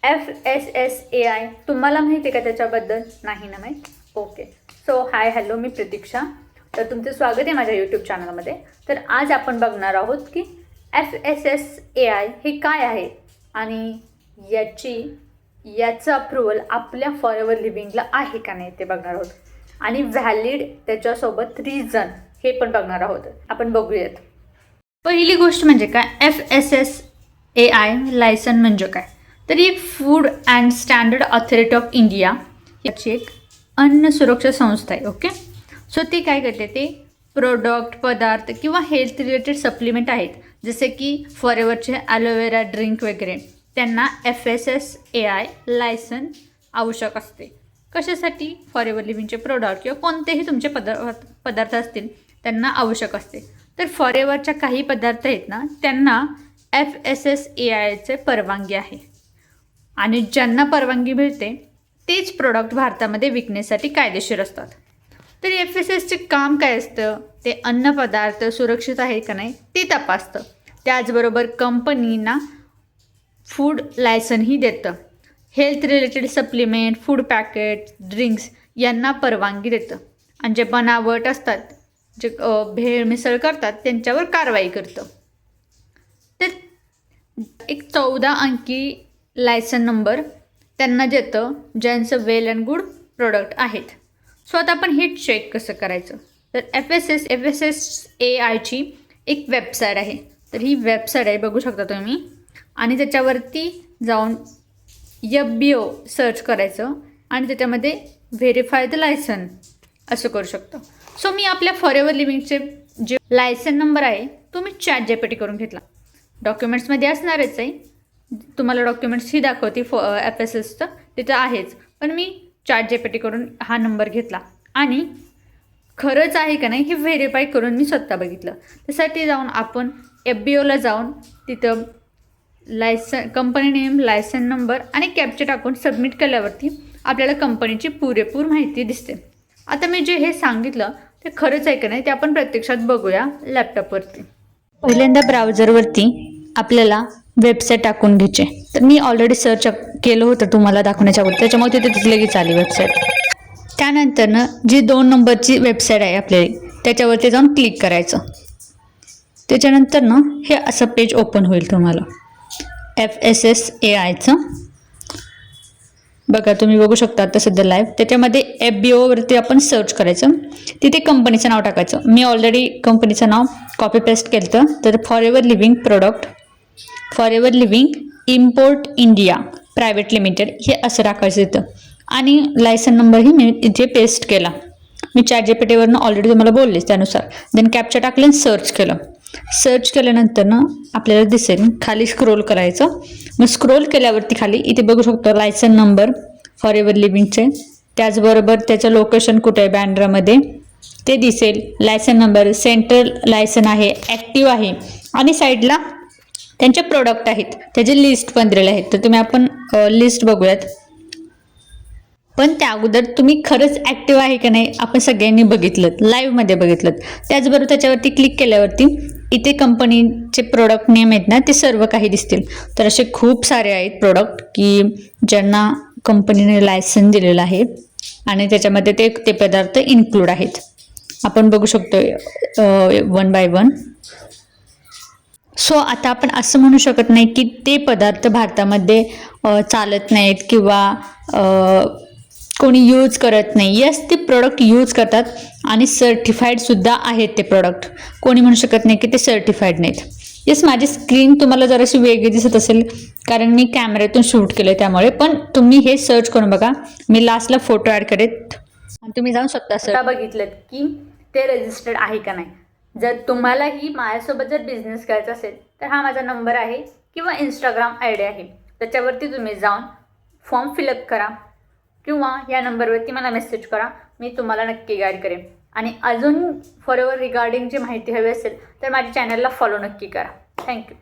FSSAI तुम्हाला माहिती आहे का त्याच्याबद्दल? नाही ना माहीत? ओके. सो हाय हॅलो, मी प्रतीक्षा. तर तुमचं स्वागत आहे माझ्या यूट्यूब चॅनलमध्ये. तर आज आपण बघणार आहोत की FSSAI हे काय आहे आणि याचं अप्रूव्हल आपल्या फॉरएव्हर लिव्हिंगला आहे का नाही ते बघणार आहोत. आणि व्हॅलिड त्याच्यासोबत रिझन हे पण बघणार आहोत. आपण बघूयात. पहिली गोष्ट म्हणजे काय, FSSAI लायसन म्हणजे काय? तर ही food and standard authority of India याची एक अन्न सुरक्षा संस्था आहे. ओके. सो ती काय करते, ते प्रोडक्ट, पदार्थ किंवा हेल्थ रिलेटेड सप्लिमेंट आहेत, जसे की फॉरएव्हरचे ॲलोवेरा ड्रिंक वगैरे, त्यांना FSSAI लायसन आवश्यक असते. कशासाठी? फॉरएव्हर लिव्हिंगचे प्रोडक्ट किंवा कोणतेही तुमचे पदार्थ असतील त्यांना आवश्यक असते. तर फॉरएव्हरच्या काही पदार्थ आहेत ना, त्यांना FSSAIचे परवानगी आहे आणि ज्यांना परवानगी मिळते तेच प्रोडक्ट भारतामध्ये विकण्यासाठी कायदेशीर असतात. तर FSSचे काम काय असतं? ते अन्नपदार्थ सुरक्षित आहे का नाही ते तपासतं. त्याचबरोबर कंपनींना फूड लायसनही देतं. Health related supplement, food packet, drinks यांना परवानगी देतं. आणि जे बनावट असतात, जे भेळ मिसळ करतात, त्यांच्यावर कारवाई करतं. तर एक 14 अंकी लायसन नंबर त्यांना देतं ज्यांचं वेल अँड गुड प्रोडक्ट आहेत. सो आता आपण हे चेक कसं करायचं? तर FSSAIची एक वेबसाईट आहे. तर ही वेबसाईट आहे, बघू शकता तुम्ही. आणि त्याच्यावरती जाऊन FBO सर्च करायचं आणि त्याच्यामध्ये व्हेरीफाय द लायसन असं करू शकतो. सो मी आपल्या फॉरएव्हर लिव्हिंगचे जे लायसन नंबर आहे तो मी ChatGPT करून घेतला. डॉक्युमेंट्समध्ये असणारच आहे, तुम्हाला डॉक्युमेंट्स ही दाखवते FSSचं, तिथं आहेच. पण मी ChatGPT करून हा नंबर घेतला आणि खरंच आहे का नाही हे व्हेरीफाय करून मी स्वतः बघितलं. त्यासाठी जाऊन आपण FBOला जाऊन तिथं licence, company name, licence number आणि कॅप्चा टाकून सबमिट केल्यावरती आपल्याला कंपनीची पुरेपूर माहिती दिसते. आता मी जे हे सांगितलं ते खरंच आहे का नाही ते आपण प्रत्यक्षात बघूया लॅपटॉपवरती. पहिल्यांदा ब्राउझरवरती आपल्याला वेबसाईट टाकून घ्यायचे. तर मी ऑलरेडी सर्च केलं होतं तुम्हाला दाखवण्याच्या अगोदर, त्याच्यामुळे तिथे लगेच आली वेबसाईट. त्यानंतरनं जी 2 नंबरची वेबसाईट आहे आपल्याला त्याच्यावरती जाऊन क्लिक करायचं. त्याच्यानंतरनं हे असं पेज ओपन होईल तुम्हाला FSSAIचं. बघा, तुम्ही बघू शकता आता सध्या लाईव्ह. त्याच्यामध्ये FBOवरती आपण सर्च करायचं, तिथे कंपनीचं नाव टाकायचं. मी ऑलरेडी कंपनीचं नाव कॉपी पेस्ट केलं. तर forever living product, forever living import India private limited हे असं टाकायचं इथं. आणि लायसन नंबरही मी इथे पेस्ट केला. मी ChatGPTवरनं ऑलरेडी तुम्हाला बोललेच त्यानुसार. देन कॅप्चा टाकलं आणि सर्च केलं. सर्च केल्यानंतर ना आपल्याला दिसेल, खाली स्क्रोल करायचं. मग स्क्रोल केल्यावरती खाली इथे बघू शकतो लायसन नंबर फॉरएव्हर लिव्हिंगचे, त्याचबरोबर त्याचं लोकेशन कुठे आहे बँड्रामध्ये ते दिसेल. लायसन नंबर, सेंट्रल लायसन आहे, ॲक्टिव्ह आहे आणि साईडला त्यांचे प्रोडक्ट आहेत, त्याचे लिस्ट पण दिलेले आहेत. तर तुम्ही आपण लिस्ट बघूयात. पण त्या अगोदर तुम्ही खरंच ॲक्टिव्ह आहे का नाही आपण सगळ्यांनी बघितलं, लाईव्हमध्ये बघितलं. त्याचबरोबर त्याच्यावरती क्लिक केल्यावरती इथे कंपनीचे प्रोडक्ट नेम आहेत ना ते सर्व काही दिसतील. तर असे खूप सारे आहेत प्रोडक्ट की ज्यांना कंपनीने लायसन दिलेलं आहे आणि त्याच्यामध्ये ते पदार्थ इन्क्लूड आहेत. आपण बघू शकतो 1 बाय 1. सो आता आपण असं म्हणू शकत नाही की ते पदार्थ भारतामध्ये चालत नाहीत किंवा कोणी यूज करत नाही. यस, ते प्रोडक्ट यूज करतात आणि सर्टिफाईडसुद्धा आहेत ते प्रोडक्ट. कोणी म्हणू शकत नाही की ते सर्टिफाईड नाहीत. यस, माझी स्क्रीन तुम्हाला जराशी वेगळी दिसत असेल कारण मी कॅमेऱ्यातून शूट केलं त्यामुळे. पण तुम्ही हे सर्च करून बघा, मी लास्टला फोटो ॲड करेत आणि तुम्ही जाऊन स्वतः बघितलं की ते रजिस्टर्ड आहे का नाही. जर तुम्हालाही माझ्यासोबत जर बिझनेस करायचा असेल तर हा माझा नंबर आहे किंवा Instagram ID आहे, त्याच्यावरती तुम्ही जाऊन फॉर्म फिलअप करा किंवा या नंबरवरती मला मेसेज करा. मी तुम्हाला नक्की गाईड करेन. आणि अजून फॉरएव्हर रिगार्डिंगची माहिती हवी असेल तर माझ्या चॅनलला फॉलो नक्की करा. थँक्यू.